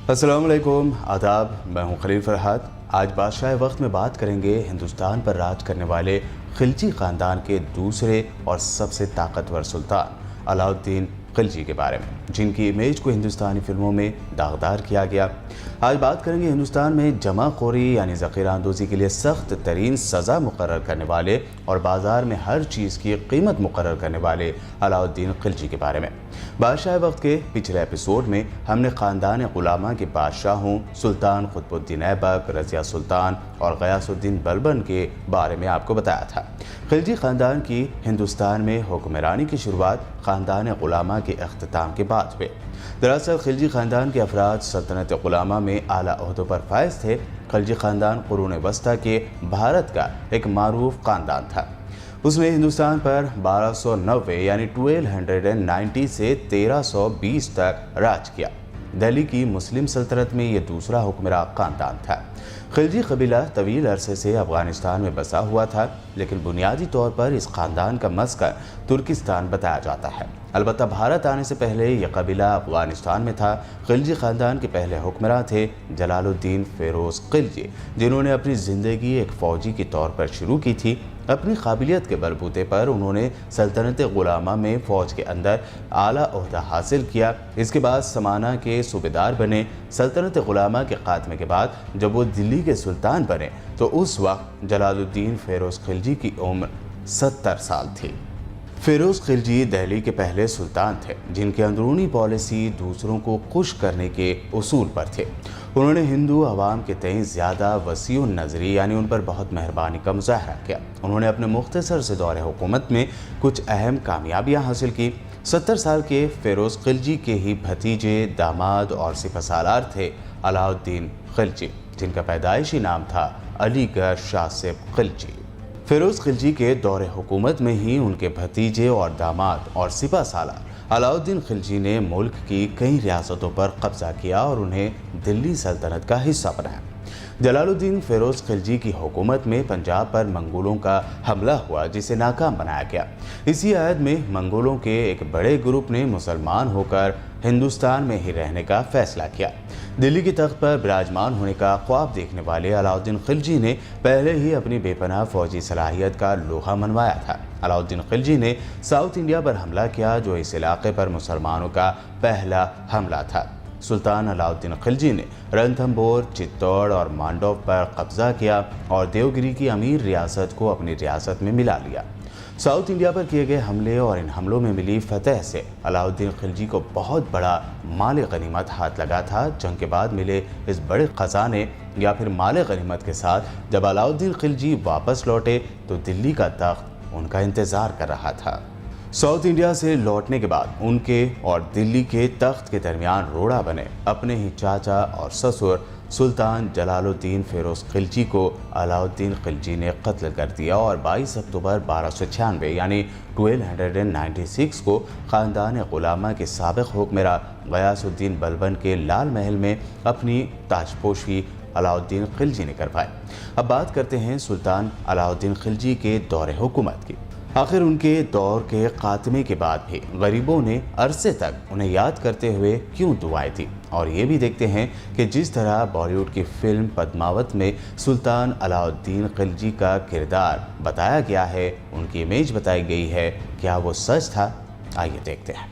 अस्सलाम वालेकुम, आदाब। मैं हूं खलील फरहाद। आज बादशाह वक्त में बात करेंगे हिंदुस्तान पर राज करने वाले खिलजी ख़ानदान के दूसरे और सबसे ताकतवर सुल्तान अलाउद्दीन खिलजी के बारे में, जिनकी इमेज को हिंदुस्तानी फिल्मों में दागदार किया गया। आज बात करेंगे हिंदुस्तान में जमाखोरी यानी ज़ख़ीरा अंदोज़ी के लिए सख्त तरीन सज़ा मुकर्रर करने वाले और बाज़ार में हर चीज़ की कीमत मुकर्रर करने वाले अलाउद्दीन खिलजी के बारे में। बादशाह वक्त के पिछले एपिसोड में हमने ख़ानदान ग़ुलामा के बादशाहों सुल्तान क़ुतबुद्दीन ऐबक, रज़िया सुल्तान और ग़यासुद्दीन बलबन के बारे में आपको बताया था। खिलजी ख़ानदान की हिंदुस्तान में हुक्मरानी की शुरुआत ख़ानदान ग़ुलामा के इख्तिताम के बाद हुए। दरअसल खिलजी ख़ानदान के अफराद सल्तनत ग़ुलामा में आला ओहदों पर फायज थे। खिलजी ख़ानदान क़ुरून वस्ता के भारत का एक मारूफ ख़ानदान था। उसने हिंदुस्तान पर 1290 यानी 1290 से 1320 तक राज किया। दिल्ली की मुस्लिम सल्तनत में ये दूसरा हुक्मरान ख़ानदान था। खिलजी कबीला तवील अरसे से अफ़गानिस्तान में बसा हुआ था, लेकिन बुनियादी तौर पर इस ख़ानदान का मस्कन तुर्किस्तान बताया जाता है। अलबत्ता भारत आने से पहले यह कबीला अफ़गानिस्तान में था। खिलजी ख़ानदान के पहले हुक्मरान थे जलालुद्दीन फ़िरोज़ खिलजी, जिन्होंने अपनी ज़िंदगी एक फ़ौजी के तौर पर शुरू की थी। अपनी काबिलियत के बलबूते पर उन्होंने सल्तनत ग़ुलामा में फ़ौज के अंदर आला ओहदा हासिल किया। इसके बाद समाना के सूबेदार बने। सल्तनत ग़ुलामा के ख़ात्मे के बाद जब वो दिल्ली के सुल्तान बने तो उस वक्त जलालुद्दीन फ़िरोज़ खिलजी की उम्र 70 साल थी। फ़िरोज़ खिलजी दिल्ली के पहले सुल्तान थे जिनकी अंदरूनी पॉलिसी दूसरों को खुश करने के उसूल पर थे। उन्होंने हिंदू अवाम के तय ज़्यादा वसीउ नज़री यानी उन पर बहुत मेहरबानी का मुज़ाहरा किया। उन्होंने अपने मुख्तसर से दौरे हुकूमत में कुछ अहम कामयाबियाँ हासिल की। 70 साल के फ़िरोज़ खिलजी के ही भतीजे, दामाद और सिपहसालार थे अलाउद्दीन खिलजी, जिनका पैदाइशी नाम था अलीगढ़ शासिब खिलजी। फ़िरोज़ खिलजी के दौरे हुकूमत में ही उनके भतीजे और दामाद और सिपहसालार अलाउद्दीन खिलजी ने मुल्क की कई रियासतों पर कब्ज़ा किया और उन्हें दिल्ली सल्तनत का हिस्सा बनाया। जलालुद्दीन फ़िरोज़ खिलजी की हुकूमत में पंजाब पर मंगोलों का हमला हुआ, जिसे नाकाम बनाया गया। इसी अहद में मंगोलों के एक बड़े ग्रुप ने मुसलमान होकर हिंदुस्तान में ही रहने का फ़ैसला किया। दिल्ली के तख्त पर विराजमान होने का ख्वाब देखने वाले अलाउद्दीन खिलजी ने पहले ही अपनी बेपनाह फ़ौजी सलाहियत का लोहा मनवाया था। अलाउद्दीन खिलजी ने साउथ इंडिया पर हमला किया, जो इस इलाके पर मुसलमानों का पहला हमला था। सुल्तान अलाउद्दीन खिलजी ने रणथंभौर, चित्तौड़ और मांडव पर कब्ज़ा किया और देवगिरी की अमीर रियासत को अपनी रियासत में मिला लिया। साउथ इंडिया पर किए गए हमले और इन हमलों में मिली फतह से अलाउद्दीन खिलजी को बहुत बड़ा माल गनीमत हाथ लगा था। जंग के बाद मिले इस बड़े खजाने या फिर माल गनीमत के साथ जब अलाउद्दीन खिलजी वापस लौटे तो दिल्ली का तख्त उनका इंतज़ार कर रहा था। साउथ इंडिया से लौटने के बाद उनके और दिल्ली के तख्त के दरमियान रोड़ा बने अपने ही चाचा और ससुर सुल्तान जलालुद्दीन फ़िरोज़ खिलजी को अलाउद्दीन खिलजी ने कत्ल कर दिया और 22 अक्टूबर 1296 यानी 1296 को ख़ानदान ग़ुलामा के साबिक़ हुक्मरान ग़यासुद्दीन बलबन के लाल महल में अपनी ताजपोशी अलाउद्दीन खिलजी ने करवाई। अब बात करते हैं सुल्तान अलाउद्दीन खिलजी के दौरे हुकूमत की। आखिर उनके दौर के खात्मे के बाद भी गरीबों ने अरसे तक उन्हें याद करते हुए क्यों दुआएं दी, और ये भी देखते हैं कि जिस तरह बॉलीवुड की फिल्म पद्मावत में सुल्तान अलाउद्दीन खिलजी का किरदार बताया गया है, उनकी इमेज बताई गई है, क्या वो सच था? आइए देखते हैं।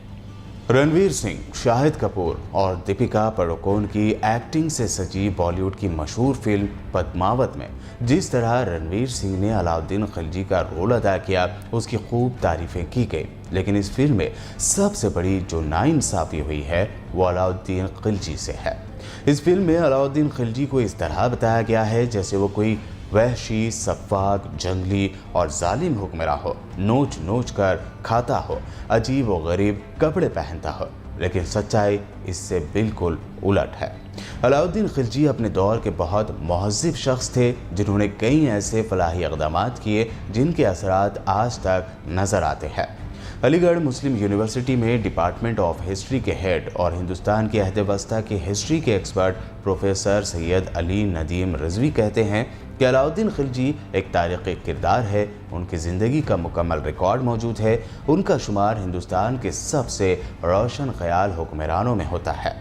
रणवीर सिंह, शाहिद कपूर और दीपिका पादुकोण की एक्टिंग से सजी बॉलीवुड की मशहूर फिल्म पद्मावत में जिस तरह रणवीर सिंह ने अलाउद्दीन खिलजी का रोल अदा किया, उसकी खूब तारीफ़ें की गई। लेकिन इस फिल्म में सबसे बड़ी जो नाइंसाफ़ी हुई है वो अलाउद्दीन खिलजी से है। इस फिल्म में अलाउद्दीन खिलजी को इस तरह बताया गया है जैसे वो कोई वहशी, सफाक, जंगली और जालिम हुक्मरान हो, नोच नोच कर खाता हो, अजीब व गरीब कपड़े पहनता हो। लेकिन सच्चाई इससे बिल्कुल उलट है। अलाउद्दीन खिलजी अपने दौर के बहुत महज़्ज़िब शख्स थे, जिन्होंने कई ऐसे फलाही इक़दामात किए जिनके असरात आज तक नज़र आते हैं। अलीगढ़ मुस्लिम यूनिवर्सिटी में डिपार्टमेंट ऑफ हिस्ट्री के हेड और हिंदुस्तान के अहद वस्ता के हिस्ट्री के एक्सपर्ट प्रोफेसर सैयद अली नदीम रिजवी कहते हैं कि अलाउद्दीन खिलजी एक तारीख़ी किरदार है। उनकी ज़िंदगी का मुकम्मल रिकॉर्ड मौजूद है। उनका शुमार हिंदुस्तान के सबसे रोशन ख्याल हुक्मरानों में होता है।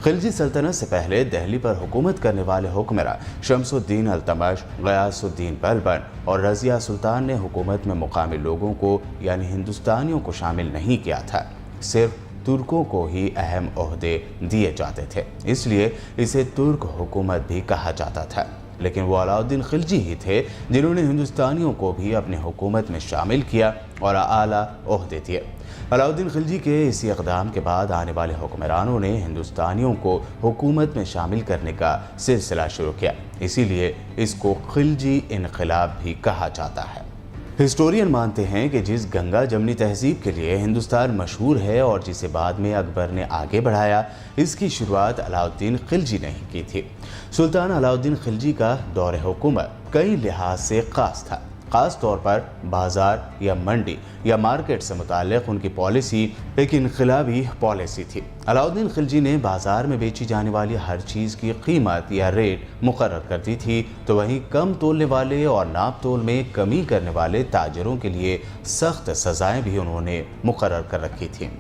खिलजी सल्तनत से पहले दिल्ली पर हुकूमत करने वाले हुक्मरां शमसुद्दीन अल्तमश, गयासुद्दीन बलबन और रज़िया सुल्तान ने हुकूमत में मुकामी लोगों को यानी हिंदुस्तानियों को शामिल नहीं किया था। सिर्फ तुर्कों को ही अहम ओहदे दिए जाते थे, इसलिए इसे तुर्क हुकूमत भी कहा जाता था। लेकिन वो अलाउद्दीन खिलजी ही थे जिन्होंने हिंदुस्तानियों को भी अपनी हुकूमत में शामिल किया और आला ओहदे दिए। अलाउद्दीन खिलजी के इसी इक़दाम के बाद आने वाले हुक्मरानों ने हिंदुस्तानियों को हुकूमत में शामिल करने का सिलसिला शुरू किया, इसीलिए इसको खिलजी इनक़िलाब भी कहा जाता है। हिस्टोरियन मानते हैं कि जिस गंगा जमनी तहजीब के लिए हिंदुस्तान मशहूर है और जिसे बाद में अकबर ने आगे बढ़ाया, इसकी शुरुआत अलाउद्दीन खिलजी ने ही की थी। सुल्तान अलाउद्दीन खिलजी का दौर हुकूमत कई लिहाज से ख़ास था। ख़ास तौर पर बाज़ार या मंडी या मार्केट से मुताल्लिक़ उनकी पॉलिसी एक इनक़िलाबी पॉलिसी थी। अलाउद्दीन खिलजी ने बाज़ार में बेची जाने वाली हर चीज़ की कीमत या रेट मुकर्रर कर दी थी, तो वहीं कम तोलने वाले और नाप तोल में कमी करने वाले ताजरों के लिए सख्त सज़ाएँ भी उन्होंने मुकर्रर कर रखी थीं।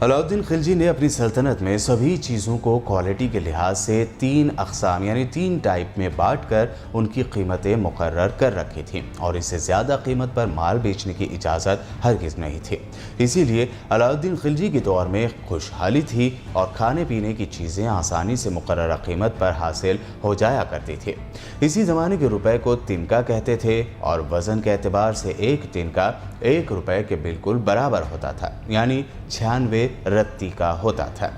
अलाउद्दीन खिलजी ने अपनी सल्तनत में सभी चीज़ों को क्वालिटी के लिहाज से 3 अक़साम यानी 3 टाइप में बांट कर उनकी कीमतें मुकर्रर कर रखी थीं और इससे ज़्यादा कीमत पर माल बेचने की इजाज़त हरगिज़ नहीं थी। इसीलिए अलाउद्दीन खिलजी के दौर में खुशहाली थी और खाने पीने की चीज़ें आसानी से मुकर्रर कीमत पर हासिल हो जाया करती थी। इसी ज़माने के रुपए को तिनका कहते थे और वज़न के एतबार से एक तिनका 1 रुपए के बिल्कुल बराबर होता था, यानी 96 रत्ती का होता था।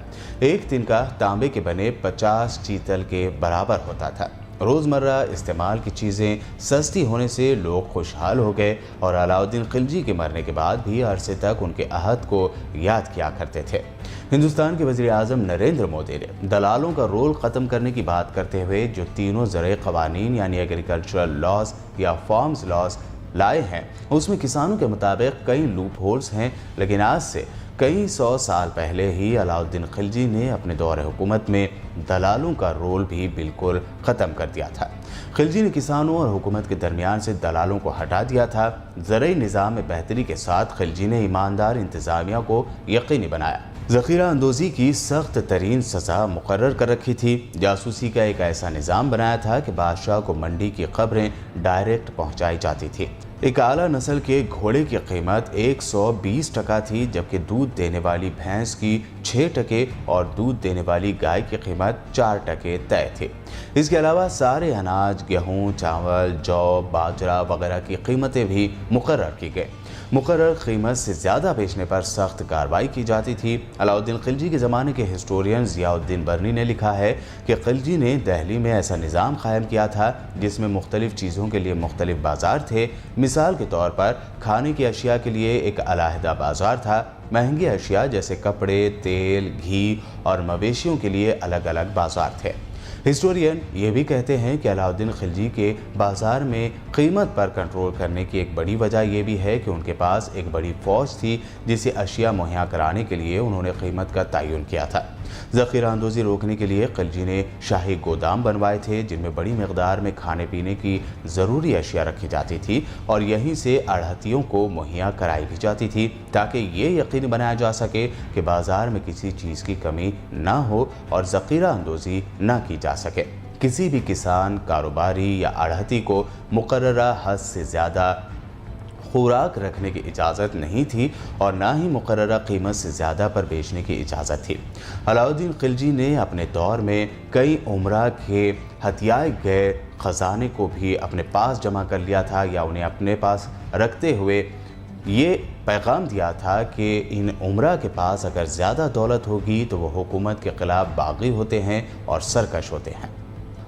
एक तिनका तांबे के बने 50 चीतल के बराबर होता था। रोज़मर्रा इस्तेमाल की चीज़ें सस्ती होने से लोग खुशहाल हो गए और अलाउद्दीन खिलजी के मरने के बाद भी अरसे तक उनके अहद को याद किया करते थे। हिंदुस्तान के वज़ीर आज़म नरेंद्र मोदी ने दलालों का रोल ख़त्म करने की बात करते हुए जो तीनों ज़रई क़वानीन यानी एग्रीकल्चरल लॉज या फार्म्स लॉज लाए हैं, उसमें किसानों के मुताबिक कई लूप होल्स हैं, लेकिन आज से कई 100 साल पहले ही अलाउद्दीन खिलजी ने अपने दौर हुकूमत में दलालों का रोल भी बिल्कुल ख़त्म कर दिया था। खिलजी ने किसानों और हुकूमत के दरमियान से दलालों को हटा दिया था। ज़रई निज़ाम में बेहतरी के साथ खिलजी ने ईमानदार इंतज़ामिया को यकीनी बनाया। ज़ख़ीरा अंदोज़ी की सख्त तरीन सज़ा मुकर्रर कर रखी थी। जासूसी का एक ऐसा निज़ाम बनाया था कि बादशाह को मंडी की खबरें डायरेक्ट पहुँचाई जाती थी। एक आला नस्ल के घोड़े की कीमत 120 टका थी, जबकि दूध देने वाली भैंस की 6 टके और दूध देने वाली गाय की कीमत 4 टके तय थी। इसके अलावा सारे अनाज, गेहूँ, चावल, जौ, बाजरा वगैरह की कीमतें भी मुकर्रर की गई। मुकर्रर कीमत से ज़्यादा बेचने पर सख्त कार्रवाई की जाती थी। अलाउद्दीन खिलजी के ज़माने के हिस्टोरियन ज़ियाउद्दीन बर्नी ने लिखा है कि खिलजी ने दिल्ली में ऐसा निज़ाम कायम किया था जिसमें मुख्तलिफ़ चीज़ों के लिए मुख्तलिफ़ बाज़ार थे। मिसाल के तौर पर खाने की अशिया के लिए एक अलहदा बाज़ार था। महंगी अशिया जैसे कपड़े, तेल, घी और मवेशियों के लिए अलग अलग बाज़ार थे। हिस्टोरियन ये भी कहते हैं कि अलाउद्दीन खिलजी के बाज़ार में कीमत पर कंट्रोल करने की एक बड़ी वजह यह भी है कि उनके पास एक बड़ी फ़ौज थी जिसे अशिया मुहैया कराने के लिए उन्होंने कीमत का तयन किया था। ज़ख़ीरा अंदोज़ी रोकने के लिए खिलजी ने शाही गोदाम बनवाए थे जिनमें बड़ी मकदार में खाने पीने की ज़रूरी अशिया रखी जाती थी और यहीं से आढ़तियों को मुहैया कराई भी जाती थी ताकि ये यकीनी बनाया जा सके कि बाज़ार में किसी चीज़ की कमी ना हो और ज़ख़ीरा अंदोज़ी ना की जा सके। किसी भी किसान, कारोबारी या आढ़ती को मुकर्ररा हद से ज़्यादा खुराक रखने की इजाज़त नहीं थी और ना ही मुकर्ररा कीमत से ज़्यादा पर बेचने की इजाज़त थी। अलाउद्दीन खिलजी ने अपने दौर में कई उमरा के हथियाए गए ख़जाने को भी अपने पास जमा कर लिया था या उन्हें अपने पास रखते हुए ये पैगाम दिया था कि इन उमरा के पास अगर ज़्यादा दौलत होगी तो वो हुकूमत के ख़िलाफ़ बागी होते हैं और सरकश होते हैं।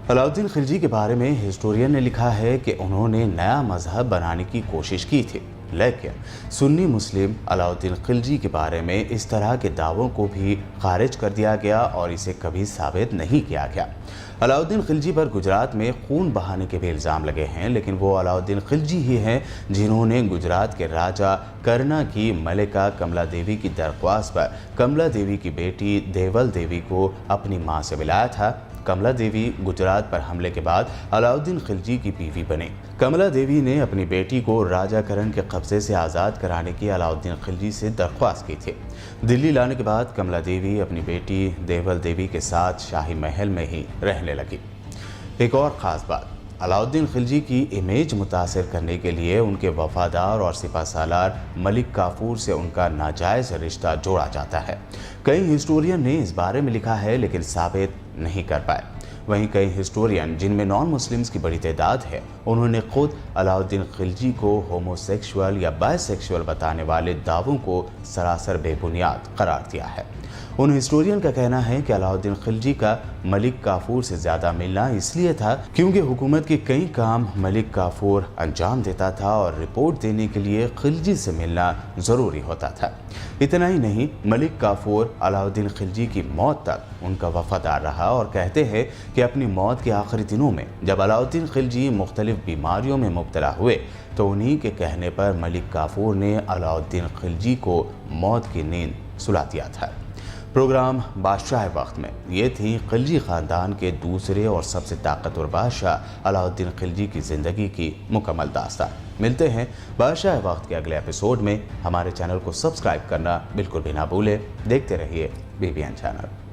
अलाउद्दीन खिलजी के बारे में हिस्टोरियन ने लिखा है कि उन्होंने नया मज़हब बनाने की कोशिश की थी, लेकिन सुन्नी मुस्लिम अलाउद्दीन खिलजी के बारे में इस तरह के दावों को भी खारिज कर दिया गया और इसे कभी साबित नहीं किया गया। अलाउद्दीन खिलजी पर गुजरात में खून बहाने के भी इल्ज़ाम लगे हैं, लेकिन वो अलाउद्दीन खिलजी ही हैं जिन्होंने गुजरात के राजा करना की मलिका कमला देवी की दरख्वास्त पर कमला देवी की बेटी देवल देवी को अपनी मां से मिलाया था। कमला देवी गुजरात पर हमले के बाद अलाउद्दीन खिलजी की बीवी बनी। कमला देवी ने अपनी बेटी को राजा करण के कब्जे से आज़ाद कराने की अलाउद्दीन खिलजी से दरख्वास्त की थी। दिल्ली लाने के बाद कमला देवी अपनी बेटी देवल देवी के साथ शाही महल में ही रहने लगी। एक और ख़ास बात, अलाउद्दीन खिलजी की इमेज मुतासिर करने के लिए उनके वफादार और सिपहसालार मलिक काफूर से उनका नाजायज़ रिश्ता जोड़ा जाता है। कई हिस्टोरियन ने इस बारे में लिखा है लेकिन साबित नहीं कर पाए। वहीं कई हिस्टोरियन, जिनमें नॉन मुस्लिम्स की बड़ी तादाद है, उन्होंने खुद अलाउद्दीन खिलजी को होमोसेक्सुअल या बायसेक्सुअल बताने वाले दावों को सरासर बेबुनियाद करार दिया है। उन हिस्टोरियन का कहना है कि अलाउद्दीन खिलजी का मलिक काफूर से ज़्यादा मिलना इसलिए था क्योंकि हुकूमत के कई काम मलिक काफूर अंजाम देता था और रिपोर्ट देने के लिए खिलजी से मिलना ज़रूरी होता था। इतना ही नहीं, मलिक काफूर अलाउद्दीन खिलजी की मौत तक उनका वफादार रहा और कहते हैं कि अपनी मौत के आखिरी दिनों में जब अलाउद्दीन खिलजी मुख्तलिफ बीमारियों में मुब्तला हुए तो उन्हीं के कहने पर मलिक काफूर ने अलाउद्दीन खिलजी को मौत की नींद सुला दिया था। प्रोग्राम बादशाह वक्त में ये थी खिलजी ख़ानदान के दूसरे और सबसे ताकतवर बादशाह अलाउद्दीन खिलजी की ज़िंदगी की मुकम्मल दास्तान। मिलते हैं बादशाह वक्त के अगले एपिसोड में। हमारे चैनल को सब्सक्राइब करना बिल्कुल भी ना भूलें। देखते रहिए BBN चैनल।